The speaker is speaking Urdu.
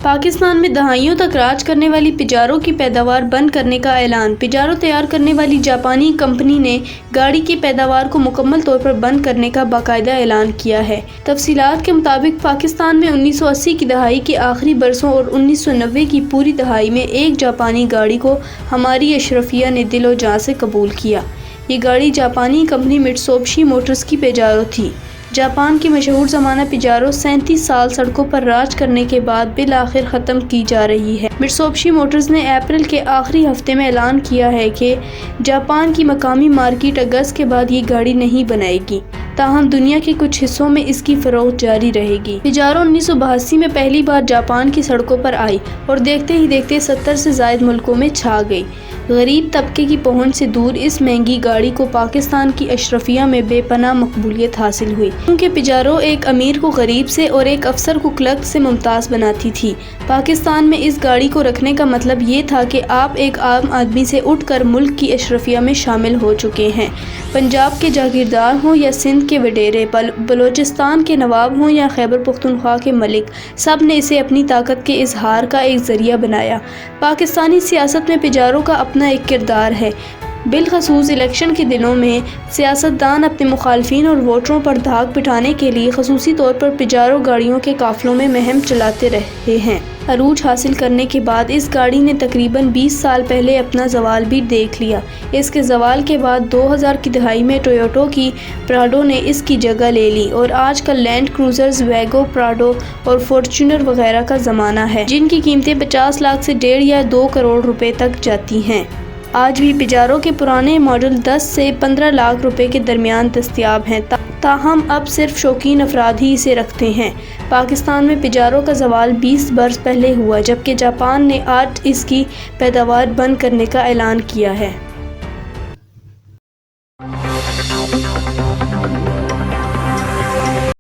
پاکستان میں دہائیوں تک راج کرنے والی پجارو کی پیداوار بند کرنے کا اعلان۔ پجارو تیار کرنے والی جاپانی کمپنی نے گاڑی کی پیداوار کو مکمل طور پر بند کرنے کا باقاعدہ اعلان کیا ہے۔ تفصیلات کے مطابق پاکستان میں 1980 کی دہائی کے آخری برسوں اور 1990 کی پوری دہائی میں ایک جاپانی گاڑی کو ہماری اشرفیہ نے دل و جاں سے قبول کیا۔ یہ گاڑی جاپانی کمپنی مٹسوبشی موٹرز کی پجارو تھی۔ جاپان کی مشہور زمانہ پجارو 37 سال سڑکوں پر راج کرنے کے بعد بالآخر ختم کی جا رہی ہے۔ مٹسوبشی موٹرز نے اپریل کے آخری ہفتے میں اعلان کیا ہے کہ جاپان کی مقامی مارکیٹ اگست کے بعد یہ گاڑی نہیں بنائے گی، تاہم دنیا کے کچھ حصوں میں اس کی فروخت جاری رہے گی۔ پجارو 1982 میں پہلی بار جاپان کی سڑکوں پر آئی اور دیکھتے ہی دیکھتے 70 سے زائد ملکوں میں چھا گئی۔ غریب طبقے کی پہنچ سے دور اس مہنگی گاڑی کو پاکستان کی اشرفیہ میں بے پناہ مقبولیت حاصل ہوئی، کیونکہ پجارو ایک امیر کو غریب سے اور ایک افسر کو کلرک سے ممتاز بناتی تھی۔ پاکستان میں اس گاڑی کو رکھنے کا مطلب یہ تھا کہ آپ ایک عام آدمی سے اٹھ کر ملک کی اشرفیہ میں شامل ہو چکے ہیں۔ پنجاب کے جاگیردار ہوں یا سندھ کے وڈیرے، بلوچستان کے نواب ہوں یا خیبر پختونخوا کے ملک، سب نے اسے اپنی طاقت کے اظہار کا ایک ذریعہ بنایا۔ پاکستانی سیاست میں پجارو کا اپنا ایک کردار ہے۔ بالخصوص الیکشن کے دنوں میں سیاستدان اپنے مخالفین اور ووٹروں پر دھاک بٹھانے کے لیے خصوصی طور پر پجارو گاڑیوں کے قافلوں میں مہم چلاتے رہے ہیں۔ عروج حاصل کرنے کے بعد اس گاڑی نے تقریباً 20 سال پہلے اپنا زوال بھی دیکھ لیا۔ اس کے زوال کے بعد 2000 کی دہائی میں ٹویوٹا کی پراڈو نے اس کی جگہ لے لی اور آج کل لینڈ کروزرز، ویگو، پراڈو اور فارچونر وغیرہ کا زمانہ ہے، جن کی قیمتیں 50 لاکھ سے 1.5 یا 2 کروڑ روپے تک جاتی ہیں۔ آج بھی پجارو کے پرانے ماڈل 10 سے 15 لاکھ روپے کے درمیان دستیاب ہیں، تاہم اب صرف شوقین افراد ہی اسے رکھتے ہیں۔ پاکستان میں پجارو کا زوال 20 برس پہلے ہوا، جبکہ جاپان نے آج اس کی پیداوار بند کرنے کا اعلان کیا ہے۔